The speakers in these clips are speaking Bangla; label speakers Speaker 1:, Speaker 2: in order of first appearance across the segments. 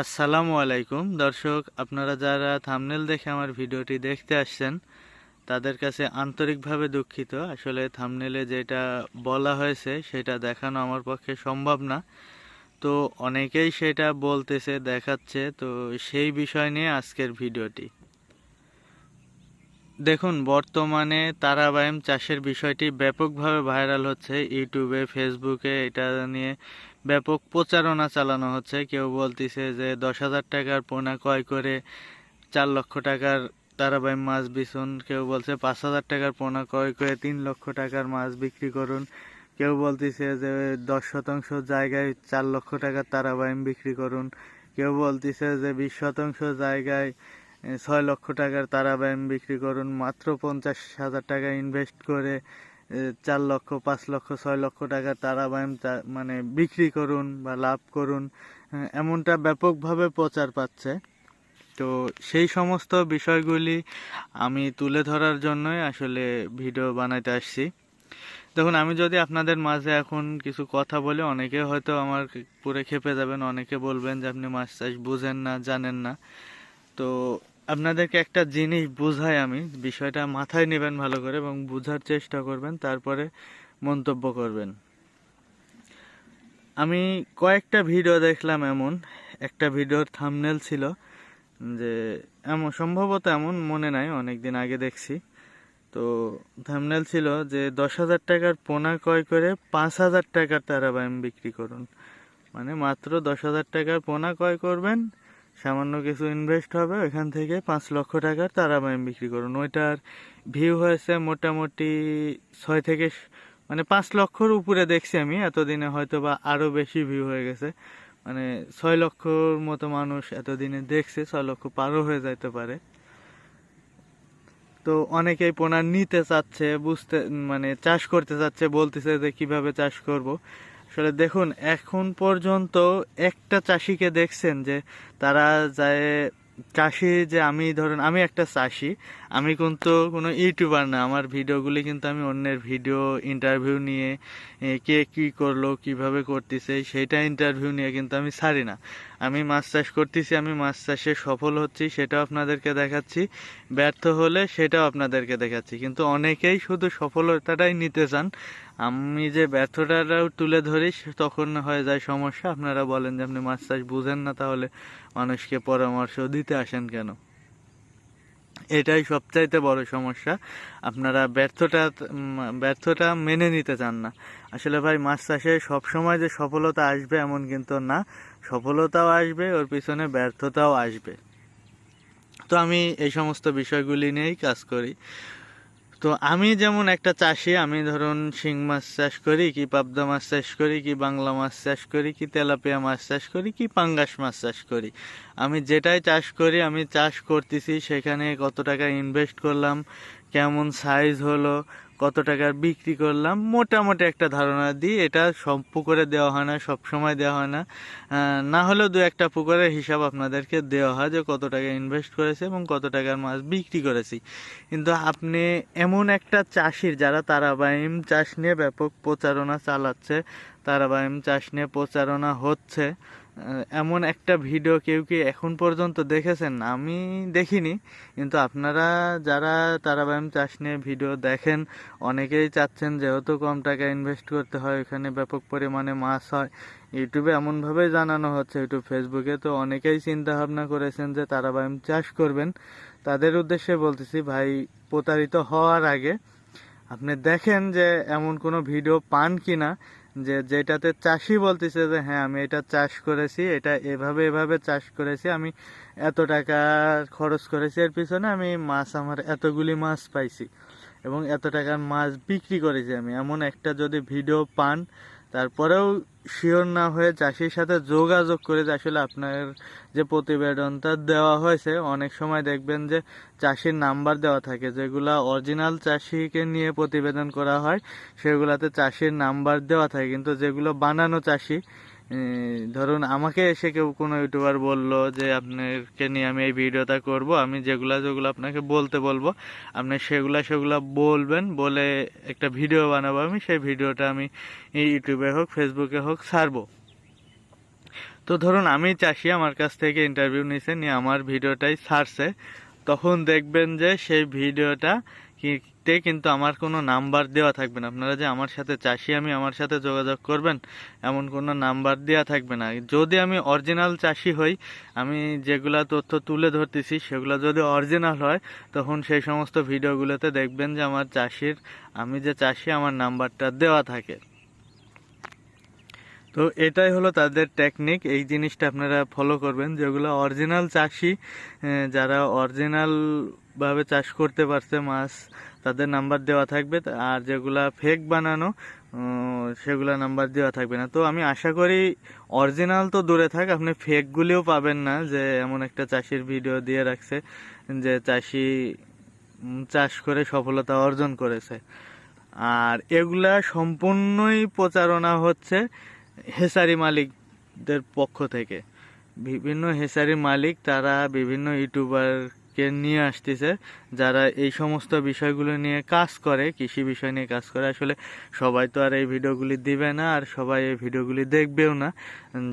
Speaker 1: আসসালামু আলাইকুম দর্শক, আপনারা যারা থাম্বনেল দেখে আমার ভিডিওটি দেখতে আসছেন তাদের কাছে আন্তরিকভাবে দুঃখিত। আসলে থাম্বনেলে যেটা বলা হয়েছে সেটা দেখানো আমার পক্ষে সম্ভব না। তো অনেকেই সেটা বলতেছে, দেখাচ্ছে, তো সেই বিষয় নিয়ে আজকের ভিডিওটি। দেখুন, বর্তমানে তারাবাইম চাষের বিষয়টি ব্যাপকভাবে ভাইরাল হচ্ছে। ইউটিউবে, ফেসবুকে এটা নিয়ে ব্যাপক প্রচারণা চালানো হচ্ছে। কেউ বলতেছে যে 10,000 টাকার পোনা ক্রয় করে 4 লক্ষ টাকার তারাবাইম মাছ বিছুন। কেউ বলছে 5,000 টাকার পোনা ক্রয় করে 3 লক্ষ টাকার মাছ বিক্রি করুন। কেউ বলতেছে যে 10 শতাংশ জায়গায় 4 লক্ষ টাকার তারাবাইম বিক্রি করুন। কেউ বলতেছে যে 20 শতাংশ জায়গায় 6 লক্ষ টাকার তারাবাইম বিক্রি করুন। মাত্র 50,000 টাকা ইনভেস্ট করে 4 লক্ষ, 5 লক্ষ, 6 লক্ষ টাকার তারাবাইম মানে বিক্রি করুন বা লাভ করুন। এমনটা ব্যাপকভাবে প্রচার পাচ্ছে। তো সেই সমস্ত বিষয়গুলি আমি তুলে ধরার জন্যই আসলে ভিডিও বানাইতে আসছি। দেখুন, আমি যদি আপনাদের মাঝে এখন কিছু কথা বলি, অনেকে হয়তো আমার পুরে খেপে যাবেন, অনেকে বলবেন যে আপনি মাছ চাষ বুঝেন না, জানেন না। তো আপনাদেরকে একটা জিনিস বুঝাই, আমি বিষয়টা মাথায় নেবেন ভালো করে এবং বুঝার চেষ্টা করবেন, তারপরে মন্তব্য করবেন। আমি কয়েকটা ভিডিও দেখলাম, এমন একটা ভিডিওর থাম্বনেল ছিল যে এমন, সম্ভবত এমন মনে নাই, অনেক দিন আগে দেখছি। তো থাম্বনেল ছিল যে 10,000 টাকার পোনা ক্রয় করে 5,000 টাকার তারাবাইম বিক্রি করুন। মানে মাত্র 10,000 টাকার পোনা ক্রয় করবেন, সামান্য কিছু ইনভেস্ট হবে, ওইখান থেকে 5 লক্ষ টাকার তারাবাইম বিক্রি করুন। ওইটার ভিউ হয়েছে মোটামুটি 6 থেকে মানে 5 লক্ষর উপরে দেখছি আমি এতদিনে, হয়তো বা আরও বেশি ভিউ হয়ে গেছে। মানে 6 লক্ষর মতো মানুষ এতদিনে দেখছে, 6 লক্ষ পারও হয়ে যাইতে পারে। তো অনেকেই পোনা নিতে চাচ্ছে, বুঝতে মানে চাষ করতে চাচ্ছে, বলতেছে যে কিভাবে চাষ করব। আসলে দেখুন, এখন পর্যন্ত একটা চাষিকে দেখছেন যে তারা যায় চাষি, যে আমি ধরুন আমি একটা চাষি, আমি কিন্তু কোনো ইউটিউবার না, আমার ভিডিওগুলি কিন্তু আমি অন্যের ভিডিও ইন্টারভিউ নিয়ে কে কি করলো, কিভাবে করতেছে সেইটা ইন্টারভিউ নিয়ে কিন্তু আমি ছাড়ি না। আমি মাছ চাষ করতেছি, আমি মাছ চাষে সফল হচ্ছি সেটাও আপনাদেরকে দেখাচ্ছি, ব্যর্থ হলে সেটাও আপনাদেরকে দেখাচ্ছি। কিন্তু অনেকেই শুধু সফলতাটাই নিতে চান, আমি যে ব্যর্থতাটাও তুলে ধরি তখন হয়ে যায় সমস্যা। আপনারা বলেন যে আপনি মাছ চাষ বুঝেন না, তাহলে মানুষকে পরামর্শ দিতে আসেন কেন? এটাই সবচাইতে বড় সমস্যা। আপনারা ব্যর্থতা মেনে নিতে চান না। আসলে ভাই, মাছ চাষে সবসময় যে সফলতা আসবে এমন কিন্তু না। সফলতাও আসবে, ওর পিছনে ব্যর্থতাও আসবে। তো আমি এই সমস্ত বিষয়গুলি নিয়েই কাজ করি। তো আমি যেমন একটা চাষি, আমি ধরুন শিং মাছ চাষ করি, কি পাবদা মাছ চাষ করি, কি বাংলা মাছ চাষ করি, কি তেলাপিয়া মাছ চাষ করি, কি পাঙ্গাস মাছ চাষ করি। আমি যেটাই চাষ করি, আমি চাষ করতেছি, সেখানে কত টাকা ইনভেস্ট করলাম, কেমন সাইজ হলো, কত টাকার বিক্রি করলাম, মোটামুটি একটা ধারণা দিই। এটা সব পুকুরে দেওয়া হয় না, সব সময় দেওয়া হয় না। না হলেও দু একটা পুকুরের হিসাব আপনাদেরকে দেওয়া হয় যে কত টাকা ইনভেস্ট করেছে এবং কত টাকার মাছ বিক্রি করেছি। কিন্তু আপনি এমন একটা চাষির, যারা তারাবাইম চাষ নিয়ে ব্যাপক প্রচারণা চালাচ্ছে, তারাবাইম চাষ নিয়ে প্রচারণা হচ্ছে, এমন একটা ভিডিও কেউ কি এখন পর্যন্ত দেখেছেন? আমি দেখিনি। কিন্তু আপনারা যারা তারাবাইম চাষ নিয়ে ভিডিও দেখেন, অনেকেই চাচ্ছেন যেহেতু কম টাকা ইনভেস্ট করতে হয়, এখানে ব্যাপক পরিমাণে মাছ হয়। ইউটিউবে এমনভাবেই জানানো হচ্ছে, ইউটিউব, ফেসবুকে তো অনেকেই চিন্তা ভাবনা করেছেন যে তারাবাইম চাষ করবেন। তাদের উদ্দেশ্যে বলতেছি, ভাই, প্রতারিত হওয়ার আগে আপনি দেখেন যে এমন কোনো ভিডিও পান কিনা যে যেটাতে চাষি বলতেছে যে হ্যাঁ, আমি এটা চাষ করেছি, এটা এভাবে এভাবে চাষ করেছি, আমি এত টাকা খরচ করেছি এর পিছনে, আমি মাছ, আমার এতগুলি মাছ পাইছি এবং এত টাকার মাছ বিক্রি করেছি আমি, এমন একটা যদি ভিডিও পান, তারপরেও শিওর না হয়ে চাষির সাথে যোগাযোগ করে যে আসলে আপনার যে প্রতিবেদনটা দেওয়া হয়েছে, অনেক সময় দেখবেন যে চাষির নাম্বার দেওয়া থাকে, যেগুলা অরিজিনাল চাষিকে নিয়ে প্রতিবেদন করা হয় সেগুলাতে চাষির নাম্বার দেওয়া থাকে। কিন্তু যেগুলো বানানো চাষি, ধরুন আমাকে এসে কেউ কোনো ইউটিউবার বললো যে আপনাকে নিয়ে আমি এই ভিডিওটা করব, আমি যেগুলা যেগুলো আপনাকে বলতে বলবো আপনি সেগুলা বলবেন, বলে একটা ভিডিও বানাবো, আমি সেই ভিডিওটা আমি ইউটিউবে হোক, ফেসবুকে হোক ছাড়বো। তো ধরুন আমি চাষি, আমার কাছ থেকে ইন্টারভিউ নিছে, নিয়ে আমার ভিডিওটাই ছাড়ছে, তখন দেখবেন যে সেই ভিডিওটা তে কিন্তু আমার কোনো নাম্বার দেওয়া থাকবে না। আপনারা যে আমার সাথে চাষি, আমি আমার সাথে যোগাযোগ করবেন এমন কোনো নাম্বার দেওয়া থাকবে না। যদি আমি অরিজিনাল চাষি হই, আমি যেগুলা তথ্য তুলে ধরতেছি সেগুলো যদি অরিজিনাল হয়, তখন সেই সমস্ত ভিডিওগুলোতে দেখবেন যে আমার চাষির, আমি যে চাষি আমার নাম্বারটা দেওয়া থাকে। তো এটাই হলো তাদের টেকনিক। এই জিনিসটা আপনারা ফলো করবেন। যেগুলো অরিজিনাল চাষি, যারা অরিজিনাল ভাবে চাষ করতে পারছে মাছ, তাদের নাম্বার দেওয়া থাকবে। আর যেগুলা ফেক বানানো, সেগুলা নাম্বার দেওয়া থাকবে না। তো আমি আশা করি অরিজিনাল তো দূরে থাক, আপনি ফেকগুলিও পাবেন না, যে এমন একটা চাষির ভিডিও দিয়ে রাখছে যে চাষি চাষ করে সফলতা অর্জন করেছে। আর এগুলা সম্পূর্ণই প্রচারণা হচ্ছে হেসারি মালিকদের পক্ষ থেকে। বিভিন্ন হেসারি মালিক তারা বিভিন্ন ইউটিউবারকে নিয়ে আসতেছে, যারা এই সমস্ত বিষয়গুলো নিয়ে কাজ করে, কৃষি বিষয় নিয়ে কাজ করে। আসলে সবাই তো আর এই ভিডিওগুলি দিবে না, আর সবাই এই ভিডিওগুলি দেখবেও না।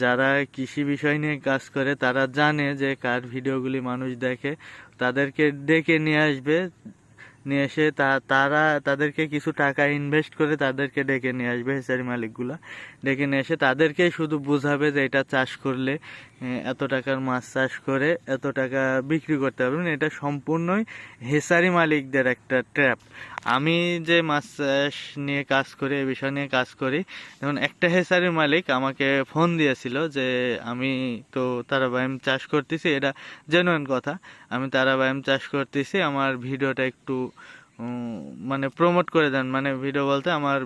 Speaker 1: যারা কৃষি বিষয় নিয়ে কাজ করে তারা জানে যে কার ভিডিওগুলি মানুষ দেখে, তাদেরকে ডেকে নিয়ে আসবে, নিয়ে এসে তারা তাদেরকে কিছু টাকা ইনভেস্ট করে তাদেরকে ডেকে নিয়ে আসবে, হেসারি মালিকগুলা ডেকে নিয়ে এসে তাদেরকেই শুধু বোঝাবে যে এটা চাষ করলে এত টাকার মাছ চাষ করে এত টাকা বিক্রি করতে পারবেন। এটা সম্পূর্ণই হেসারি মালিকদের একটা ট্র্যাপ। আমি যে মাছ চাষ নিয়ে কাজ করি, এই বিষয় নিয়ে কাজ করি, যেমন একটা হেসারি মালিক আমাকে ফোন দিয়েছিল যে আমি তো তারাবাইম চাষ করতেছি, এটা জেনুইন কথা, আমি তারাবাইম চাষ করতেছি, আমার ভিডিওটা একটু মানে প্রমোট করে দেন, মানে ভিডিও বলতে আমার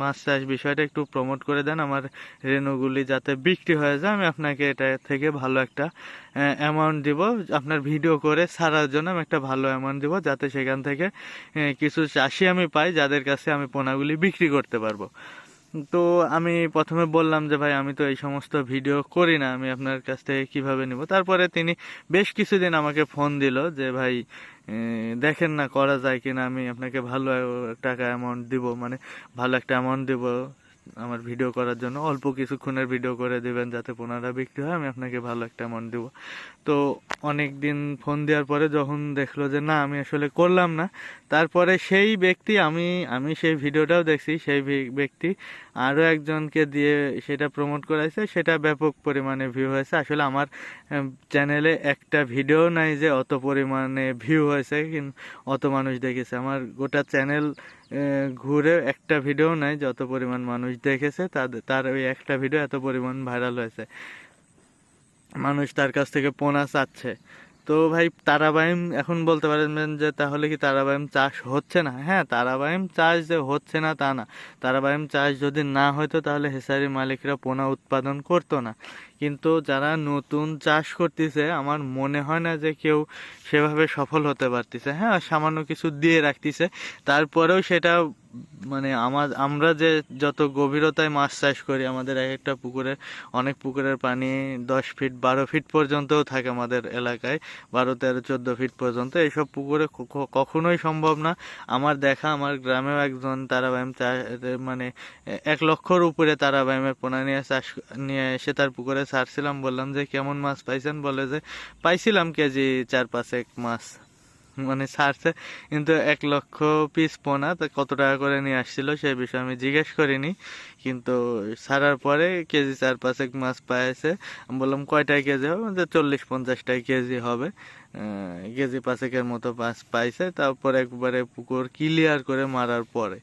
Speaker 1: মাছ চাষ বিষয়টা একটু প্রমোট করে দেন, আমার রেণুগুলি যাতে বিক্রি হয়ে যায়, আমি আপনাকে এটা থেকে ভালো একটা অ্যামাউন্ট দিব, আপনার ভিডিও করে ছাড়ার জন্য আমি একটা ভালো অ্যামাউন্ট দিব, যাতে সেখান থেকে কিছু চাষি আমি পাই যাদের কাছে আমি পোনাগুলি বিক্রি করতে পারবো। তো আমি প্রথমে বললাম যে ভাই আমি তো এই সমস্ত ভিডিও করি না, আমি আপনার কাছ থেকে কিভাবে নিব। তারপরে তিনি বেশ কিছুদিন আমাকে ফোন দিল যে ভাই দেখেন না করা যায় কিনা, আমি আপনাকে ভালো টাকা অ্যামাউন্ট দিব, মানে ভালো একটা অ্যামাউন্ট দিব আমার ভিডিও করার জন্য, অল্প কিছুক্ষণের ভিডিও করে দিবেন যাতে পোনাটা বিক্রি হয়, আমি আপনাকে ভালো একটা অ্যামাউন্ট দিব। তো অনেক দিন ফোন দেওয়ার পরে যখন দেখলো যে না আমি আসলে করলাম না, তারপরে সেই ব্যক্তি, আমি আমি সেই ভিডিওটাও দেখছি, সেই ব্যক্তি আরও একজনকে দিয়ে সেটা প্রমোট করাইছে, সেটা ব্যাপক পরিমাণে ভিউ হয়েছে। আসলে আমার চ্যানেলে একটা ভিডিও নাই যে অত পরিমাণে ভিউ হয়েছে, কিন্তু অত মানুষ দেখেছে। আমার গোটা চ্যানেল ঘুরে একটা ভিডিও নাই যত পরিমাণ মানুষ দেখেছে, তার ওই একটা ভিডিও এত পরিমাণ ভাইরাল হয়েছে, মানুষ তার কাছ থেকে পোনা চাচ্ছে। তো ভাই তারাবাইম এখন বলতে পারেন যে তাহলে কি তারাবাইম চাষ হচ্ছে না? হ্যাঁ, তারাবাইম চাষ যে হচ্ছে না তা না। তারাবাইম চাষ যদি না হতো তাহলে হেসারি মালিকরা পোনা উৎপাদন করতো না। কিন্তু যারা নতুন চাষ করতেছে, আমার মনে হয় না যে কেউ সেভাবে সফল হতে পারতেছে। হ্যাঁ, সামান্য কিছু দিয়ে রাখতেছে, তারপরেও সেটা মানে আমরা যে যত গভীরতায় মাছ চাষ করি, আমাদের এক একটা পুকুরে, অনেক পুকুরের পানি 10 ফিট 12 ফিট পর্যন্তও থাকে আমাদের এলাকায়, 12 13 14 ফিট পর্যন্ত। এইসব পুকুরে কখনোই সম্ভব না। আমার দেখা, আমার গ্রামেও একজন তারাবাইম চাষ, মানে 1 লক্ষর উপরে তারাবাইমের পোনা নিয়ে এসে তার পুকুরে ছাড়ছিলাম। বললাম যে কেমন মাছ পাইছেন? বলে যে পাইছিলাম কেজি 4-5 মাছ, মানে ছাড়ছে, কিন্তু 1 লক্ষ পিস পোনা তা কত টাকা করে নিয়ে আসছিল সেই বিষয়ে আমি জিজ্ঞেস করিনি, কিন্তু ছাড়ার পরে কেজি 4-5 মাছ পাইছে। আমি বললাম কয়টায় কেজি হবে? যে 40-50টাই কেজি হবে। কেজি 5 মতো মাছ পাইছে, তারপর একবারে পুকুর ক্লিয়ার করে মারার পরে।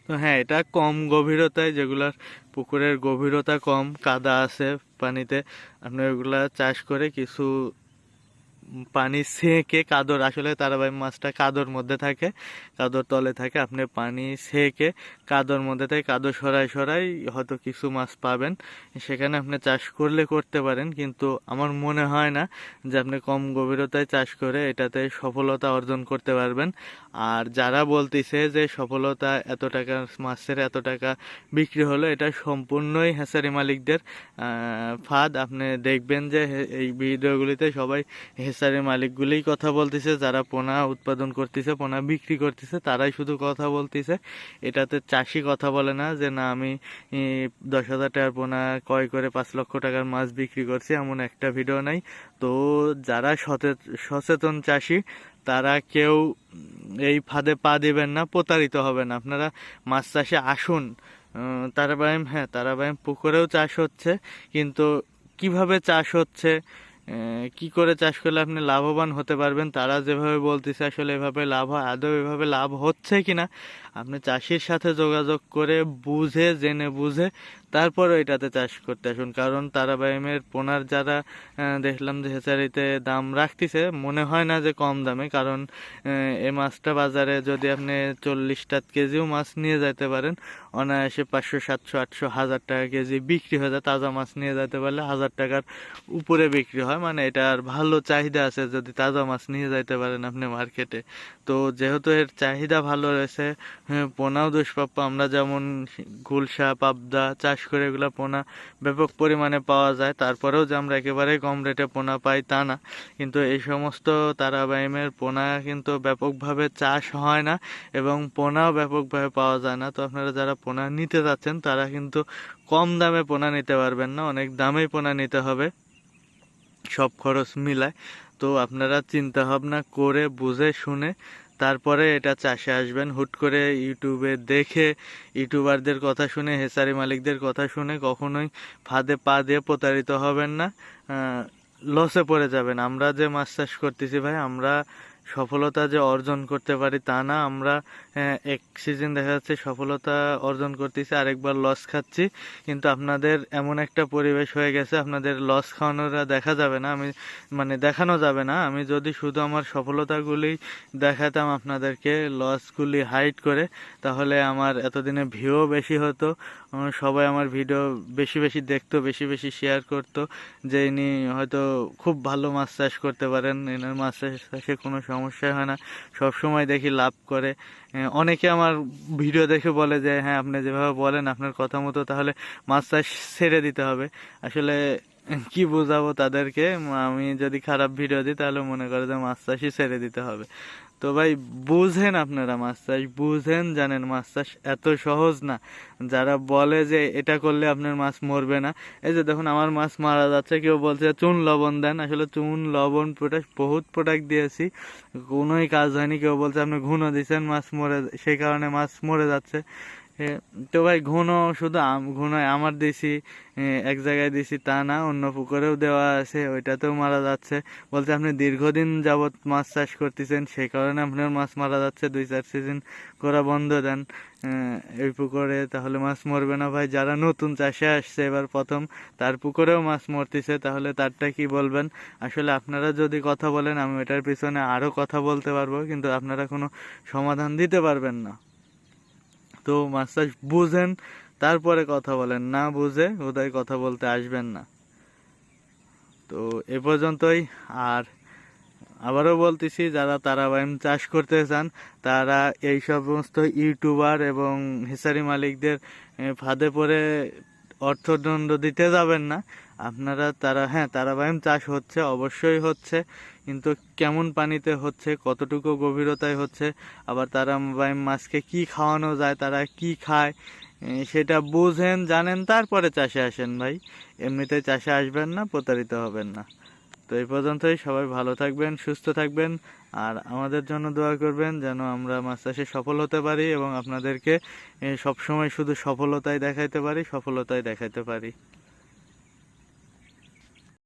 Speaker 1: তো হ্যাঁ, এটা কম গভীরতায়, যেগুলার পুকুরের গভীরতা কম, কাদা আছে পানিতে, আপনি ওইগুলা চাষ করে কিছু পানি সেঁকে, কাদর, আসলে তারাবাইম মাছটা কাদর মধ্যে থাকে, কাদর তলে থাকে, আপনি পানি সেঁকে কাদর মধ্যে থেকে কাদর সরাই সরাই হয়তো কিছু মাছ পাবেন, সেখানে আপনি চাষ করলে করতে পারেন। কিন্তু আমার মনে হয় না যে আপনি কম গভীরতায় চাষ করে এটাতে সফলতা অর্জন করতে পারবেন। আর যারা বলতেছে যে সফলতা এত টাকা মাছের এত টাকা বিক্রি হলো, এটা সম্পূর্ণই হ্যাচারি মালিকদের ফাঁদ। আপনি দেখবেন যে এই ভিডিওগুলিতে সবাই হেসারির মালিকগুলোই কথা বলতেছে, যারা পোনা উৎপাদন করতেছে, পোনা বিক্রি করতেছে, তারাই শুধু কথা বলতেছে। এটাতে চাষি কথা বলে না যে না আমি 10,000 টাকার পোনা ক্রয় করে 5 লক্ষ টাকার মাছ বিক্রি করছি, এমন একটা ভিডিও নাই। তো যারা সচেতন চাষি তারা কেউ এই ফাঁদে পা দিবেন না, প্রতারিত হবেন। আপনারা মাছ চাষে আসুন। তারাবাইম, হ্যাঁ তারাবাইম পুকুরেও চাষ হচ্ছে, কিন্তু কিভাবে চাষ হচ্ছে, কি করে চাষ করলে আপনি লাভবান হতে পারবেন, তারা যেভাবে বলতেছে আসলে এভাবে লাভ হয়, আদৌ এভাবে লাভ হচ্ছে কিনা আপনি চাষির সাথে যোগাযোগ করে বুঝে জেনে বুঝে তারপরে এটাতে চাষ করতে আসুন। কারণ তারাবাইমের পোনার যারা দেখলাম যে হেচারিতে দাম রাখতেছে, মনে হয় না যে কম দামে। কারণ এই মাছটা বাজারে যদি আপনি 40টা কেজিও মাছ নিয়ে যেতে পারেন, অনায়াসে 500, 700, 800, 1000 টাকা কেজি বিক্রি হয়ে যায়। তাজা মাছ নিয়ে যেতে পারলে 1000 টাকার উপরে বিক্রি হয়, মানে এটার ভালো চাহিদা আছে যদি তাজা মাছ নিয়ে যাইতে পারেন আপনি মার্কেটে। তো যেহেতু এর চাহিদা ভালো রয়েছে, পোনাও দুষ্প্রাপ্য। আমরা যেমন গুলশা, পাবদা চাষ করে এগুলো পোনা ব্যাপক পরিমাণে পাওয়া যায়, তারপরেও যে আমরা একেবারে কম রেটে পোনা পাই তা না। কিন্তু এই সমস্ত তারাবাইমের পোনা কিন্তু ব্যাপকভাবে চাষ হয় না এবং পোনাও ব্যাপকভাবে পাওয়া যায় না। তো আপনারা যারা পোনা নিতে যাচ্ছেন তারা কিন্তু কম দামে পোনা নিতে পারবেন না, অনেক দামেই পোনা নিতে হবে সব খরচ মিলায়। তো আপনারা চিন্তা ভাবনা করে বুঝে শুনে তারপরে এটা চাষে আসবেন। হুট করে ইউটিউবে দেখে, ইউটিউবারদের কথা শুনে, হেসারি মালিকদের কথা শুনে কখনোই ফাঁদে পা দিয়ে প্রতারিত হবেন না, লসে পড়ে যাবেন। আমরা যে মাছ চাষ করতেছি ভাই, আমরা সফলতা যে অর্জন করতে পারি তা না। আমরা এক সিজন দেখা যাচ্ছে সফলতা অর্জন করতেছি, আরেকবার লস খাচ্ছি। কিন্তু আপনাদের এমন একটা পরিবেশ হয়ে গেছে, আপনাদের লস খাওয়ানোরা দেখা যাবে না, মানে দেখানো যাবে না। আমি যদি শুধু আমার সফলতাগুলি দেখাতাম আপনাদেরকে, লসগুলি হাইড করে, তাহলে আমার এতদিনে ভিউও বেশি হতো, সবাই আমার ভিডিও বেশি বেশি দেখতো, বেশি বেশি শেয়ার করতো যে ইনি হয়তো খুব ভালো মাছ চাষ করতে পারেন, এনার মাছ চাষে কোনো সমস্যা হয় না, সব সময় দেখি লাভ করে। অনেকে আমার ভিডিও দেখে বলে যে হ্যাঁ আপনি যেভাবে বলেন আপনার কথা মতো তাহলে মাছ চাষ ছেড়ে দিতে হবে। আসলে কি বোঝাবো তাদেরকে, আমি যদি খারাপ ভিডিও দিই তাহলে মনে করে যে মাছ চাষই ছেড়ে দিতে হবে। তো ভাই বুঝেন, আপনারা মাছ চাষ বুঝেন, জানেন মাছ চাষ এত সহজ না। যারা বলে যে এটা করলে আপনার মাছ মরবে না, এই যে দেখুন আমার মাছ মারা যাচ্ছে, কেউ বলছে চুন লবণ দেন, আসলে চুন লবণ পটাশ বহুত প্রোডাক্ট দিয়েছি, কোনোই কাজ হয়নি। কেউ বলছে আপনি ঘুনো দিচ্ছেন মাছ মরে, সেই কারণে মাছ মরে যাচ্ছে। তো ভাই ঘুনো শুধু ঘুনোয় আমার দিছি, এক জায়গায় দিছি তা না, অন্য পুকুরেও দেওয়া আছে, ওইটাতেও মারা যাচ্ছে। বলছে আপনি দীর্ঘদিন যাবৎ মাছ চাষ করতেছেন, সেই কারণে আপনার মাছ মারা যাচ্ছে, 2-4 সিজন করা বন্ধ দেন এই পুকুরে, তাহলে মাছ মরবে না। ভাই যারা নতুন চাষে আসছে এবার প্রথম, তার পুকুরেও মাছ মরতেছে, তাহলে তারটা কি বলবেন? আসলে আপনারা যদি কথা বলেন আমি এটার পিছনে আরো কথা বলতে পারবো, কিন্তু আপনারা কোনো সমাধান দিতে পারবেন না। তো মাছ চাষ বুঝেন তারপরে কথা বলেন, না বুঝে ওদের কথা বলতে আসবেন না। তো এ পর্যন্তই। আর আবারও বলতেছি, যারা তারাবাইম চাষ করতে চান তারা এই সমস্ত ইউটিউবার এবং হেসারি মালিকদের ফাঁদে পড়ে অর্থদণ্ড দিতে যাবেন না। আপনারা হ্যাঁ তারাবাইম চাষ হচ্ছে, অবশ্যই হচ্ছে, কিন্তু কেমন পানিতে হচ্ছে, কতটুকু গভীরতায় হচ্ছে, আবার তারাবাইম মাছকে কি খাওয়ানো যায়, তারা কি খায়, সেটা বুঝেন জানেন তারপরে চাষে আসেন ভাই। এমনিতে চাষে আসবেন না, প্রতারিত হবেন না। তো এই পর্যন্তই, সবাই ভালো থাকবেন, সুস্থ থাকবেন, আর আমাদের জন্য দোয়া করবেন যেন আমরা মাছ চাষে সফল হতে পারি এবং আপনাদেরকে সবসময় শুধু সফলতাই দেখাইতে পারি, সফলতাই দেখাইতে পারি।